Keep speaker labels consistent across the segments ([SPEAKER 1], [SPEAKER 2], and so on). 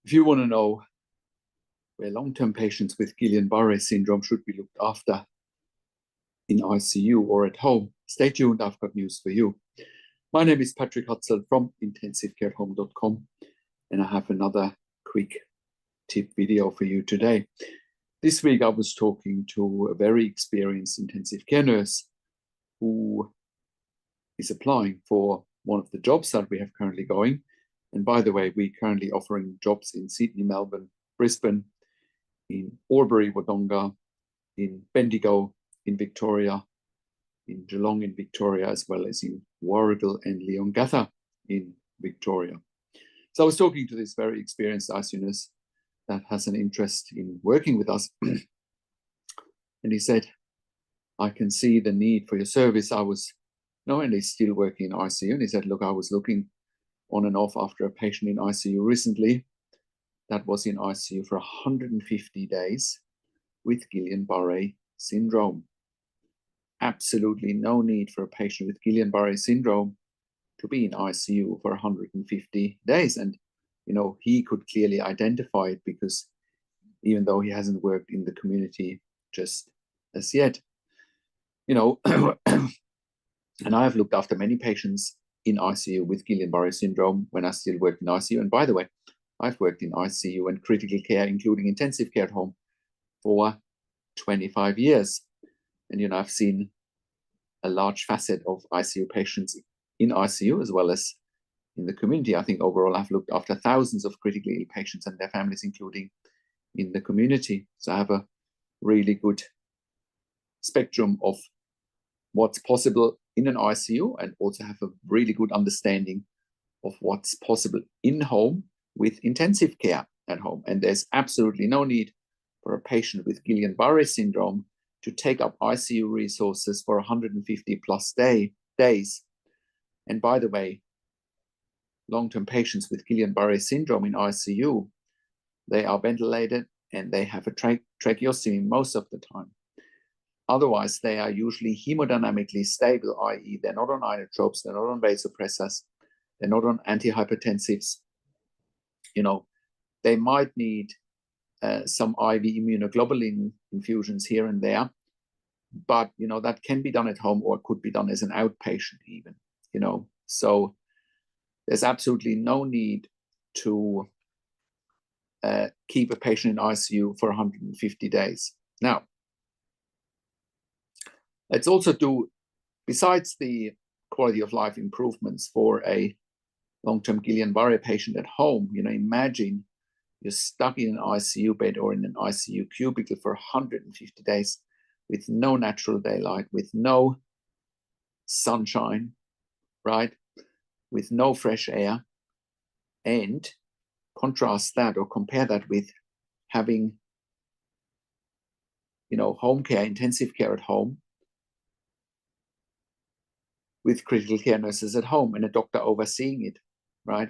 [SPEAKER 1] If you want to know where long-term patients with Guillain-Barré syndrome should be looked after in ICU or at home, stay tuned, I've got news for you. My name is Patrick Hutzel from intensivecareathome.com, and I have another quick tip video for you today. This week I was talking to a very experienced intensive care nurse who is applying for one of the jobs that we have currently going. And by the way, we're currently offering jobs in Sydney, Melbourne, Brisbane, in Albury, Wodonga, in Bendigo, in Victoria, in Geelong in Victoria, as well as in Warragul and Leongatha in Victoria. So I was talking to this very experienced ICU nurse that has an interest in working with us. And he said, I can see the need for your service. I was, and he's still working in ICU. And he said, look, I was looking on and off after a patient in ICU recently that was in ICU for 150 days with Guillain-Barré syndrome. Absolutely no need for a patient with Guillain-Barré syndrome to be in ICU for 150 days. And, he could clearly identify it because even though he hasn't worked in the community just as yet, and I have looked after many patients in ICU with Guillain-Barré syndrome when I still worked in ICU. And by the way, I've worked in ICU and critical care, including intensive care at home, for 25 years. And, I've seen a large facet of ICU patients in ICU as well as in the community. I think overall I've looked after thousands of critically ill patients and their families, including in the community. So I have a really good spectrum of what's possible in an ICU and also have a really good understanding of what's possible in home with intensive care at home. And there's absolutely no need for a patient with Guillain-Barré syndrome to take up ICU resources for 150 plus days. And by the way, long-term patients with Guillain-Barré syndrome in ICU, they are ventilated and they have a tracheostomy most of the time. Otherwise, they are usually hemodynamically stable, i.e. they're not on inotropes, they're not on vasopressors, they're not on antihypertensives. They might need some IV immunoglobulin infusions here and there, but, that can be done at home or could be done as an outpatient even, So there's absolutely no need to keep a patient in ICU for 150 days. Now, let's also do, besides the quality of life improvements for a long-term Guillain-Barré patient at home, imagine you're stuck in an ICU bed or in an ICU cubicle for 150 days with no natural daylight, with no sunshine, right? With no fresh air, and contrast that or compare that with having, home care, intensive care at home, with critical care nurses at home and a doctor overseeing it, right?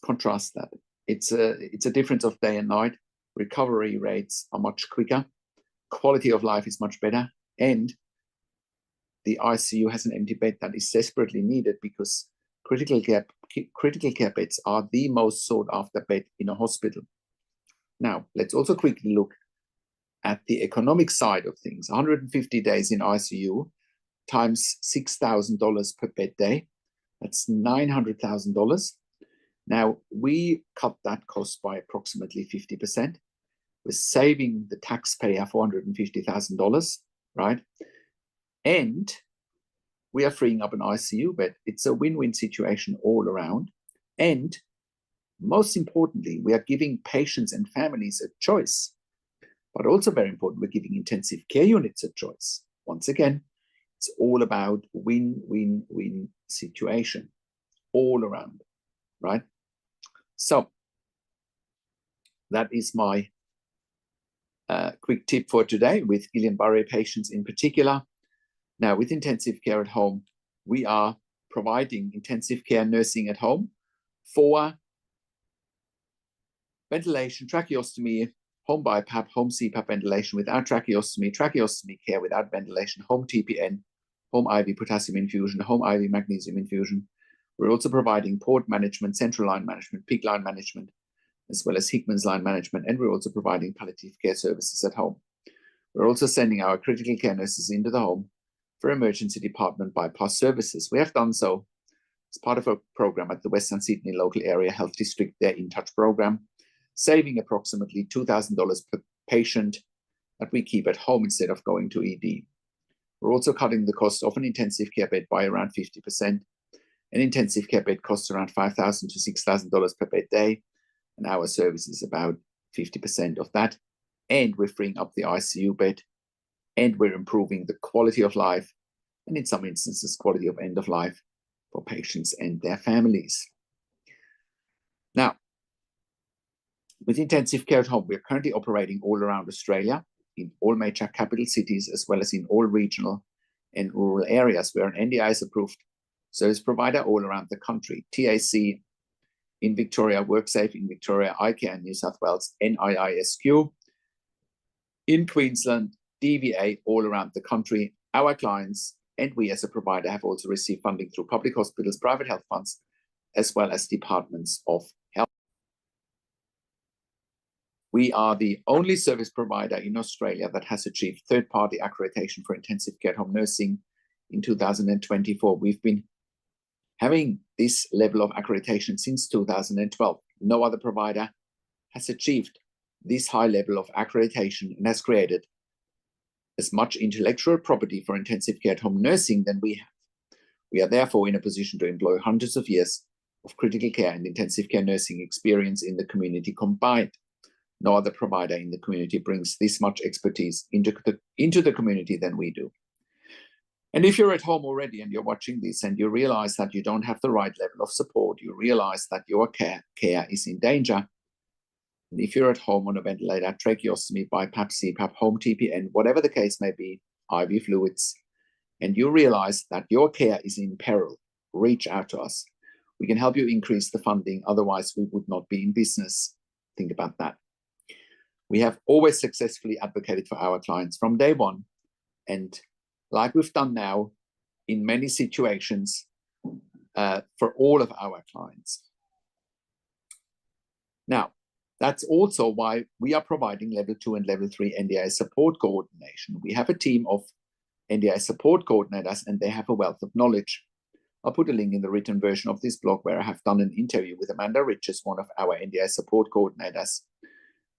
[SPEAKER 1] Contrast that. It's a difference of day and night. Recovery rates are much quicker. Quality of life is much better. And the ICU has an empty bed that is desperately needed because critical care beds are the most sought after bed in a hospital. Now, let's also quickly look at the economic side of things. 150 days in ICU times $6,000 per bed day. That's $900,000. Now, we cut that cost by approximately 50%. We're saving the taxpayer $450,000, right? And we are freeing up an ICU bed. It's a win-win situation all around. And most importantly, we are giving patients and families a choice. But also very important, we're giving intensive care units a choice. Once again, it's all about win-win-win situation all around, right? So that is my quick tip for today with Guillain-Barré patients in particular. Now, with intensive care at home, we are providing intensive care nursing at home for ventilation, tracheostomy, home BiPAP, home CPAP ventilation without tracheostomy, tracheostomy care without ventilation, home TPN, home IV potassium infusion, home IV magnesium infusion. We're also providing port management, central line management, peak line management, as well as Hickman's line management, and we're also providing palliative care services at home. We're also sending our critical care nurses into the home for emergency department bypass services. We have done so as part of a program at the Western Sydney Local Area Health District, their In Touch program, saving approximately $2,000 per patient that we keep at home instead of going to ED. We're also cutting the cost of an intensive care bed by around 50%. An intensive care bed costs around $5,000 to $6,000 per bed day, and our service is about 50% of that. And we're freeing up the ICU bed, and we're improving the quality of life, and in some instances, quality of end of life for patients and their families. Now, with intensive care at home, we're currently operating all around Australia, in all major capital cities, as well as in all regional and rural areas. We're an NDIS approved service provider all around the country. TAC in Victoria, WorkSafe in Victoria, iCare in New South Wales, NIISQ in Queensland, DVA all around the country. Our clients and we as a provider have also received funding through public hospitals, private health funds, as well as departments of health. We are the only service provider in Australia that has achieved third-party accreditation for intensive care home nursing in 2024. We've been having this level of accreditation since 2012. No other provider has achieved this high level of accreditation and has created as much intellectual property for intensive care at home nursing than we have. We are therefore in a position to employ hundreds of years of critical care and intensive care nursing experience in the community combined. No other provider in the community brings this much expertise into the community than we do. And if you're at home already and you're watching this and you realize that you don't have the right level of support, you realize that your care is in danger, and if you're at home on a ventilator, tracheostomy, BiPAP, CPAP, home TPN, whatever the case may be, IV fluids, and you realize that your care is in peril, reach out to us. We can help you increase the funding, otherwise we would not be in business. Think about that. We have always successfully advocated for our clients from day one, and like we've done now in many situations for all of our clients. Now, that's also why we are providing level 2 and level 3 NDI support coordination. We have a team of NDI support coordinators, and they have a wealth of knowledge. I'll put a link in the written version of this blog where I have done an interview with Amanda Riches, one of our NDI support coordinators.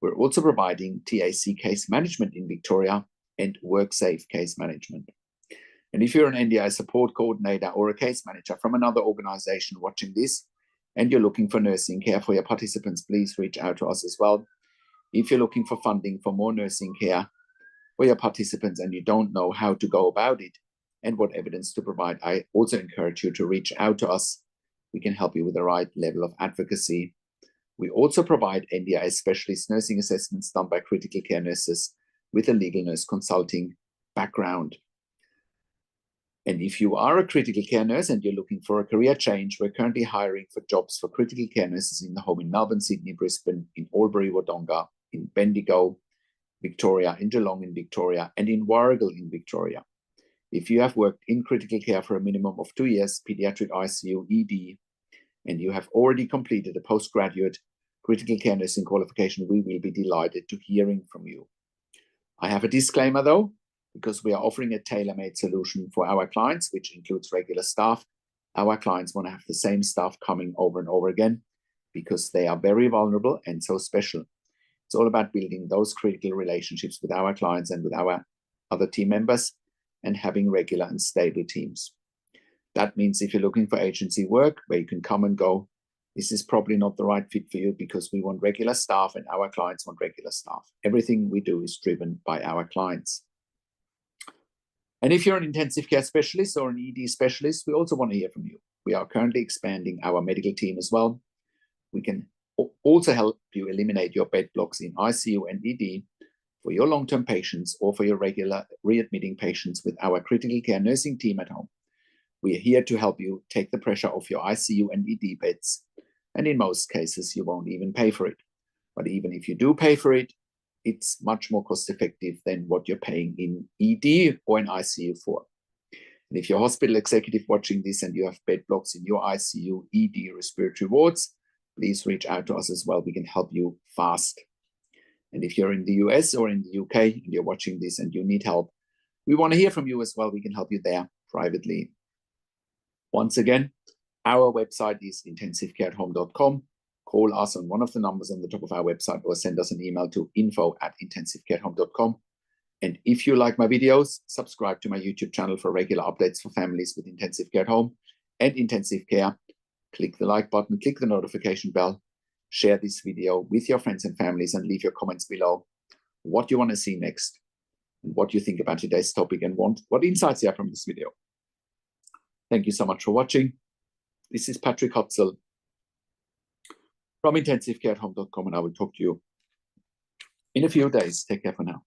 [SPEAKER 1] We're also providing TAC case management in Victoria and WorkSafe case management. And if you're an NDI support coordinator or a case manager from another organization watching this, and you're looking for nursing care for your participants, please reach out to us as well. If you're looking for funding for more nursing care for your participants and you don't know how to go about it and what evidence to provide, I also encourage you to reach out to us. We can help you with the right level of advocacy. We also provide NDI specialist nursing assessments done by critical care nurses with a legal nurse consulting background. And if you are a critical care nurse and you're looking for a career change, we're currently hiring for jobs for critical care nurses in the home in Melbourne, Sydney, Brisbane, in Albury, Wodonga, in Bendigo, Victoria, in Geelong in Victoria, and in Warragul in Victoria. If you have worked in critical care for a minimum of 2 years, pediatric ICU, ED, and you have already completed a postgraduate critical care nursing qualification, we will be delighted to hearing from you. I have a disclaimer though, because we are offering a tailor-made solution for our clients, which includes regular staff. Our clients want to have the same staff coming over and over again because they are very vulnerable and so special. It's all about building those critical relationships with our clients and with our other team members and having regular and stable teams. That means if you're looking for agency work where you can come and go, this is probably not the right fit for you because we want regular staff and our clients want regular staff. Everything we do is driven by our clients. And if you're an intensive care specialist or an ED specialist, we also want to hear from you. We are currently expanding our medical team as well. We can also help you eliminate your bed blocks in ICU and ED for your long-term patients or for your regular readmitting patients with our critical care nursing team at home. We are here to help you take the pressure off your ICU and ED beds, and in most cases, you won't even pay for it. But even if you do pay for it, it's much more cost-effective than what you're paying in ED or in ICU for. And if you're a hospital executive watching this and you have bed blocks in your ICU, ED, respiratory wards, please reach out to us as well. We can help you fast. And if you're in the US or in the UK and you're watching this and you need help, we want to hear from you as well. We can help you there privately. Once again, our website is intensivecareathome.com. Call us on one of the numbers on the top of our website or send us an email to info@intensivecareathome.com. And if you like my videos, subscribe to my YouTube channel for regular updates for families with intensive care at home and intensive care. Click the like button, click the notification bell, share this video with your friends and families, and leave your comments below what you want to see next and what you think about today's topic and what insights you have from this video. Thank you so much for watching. This is Patrick Hutzel from intensivecareathome.com, and I will talk to you in a few days. Take care for now.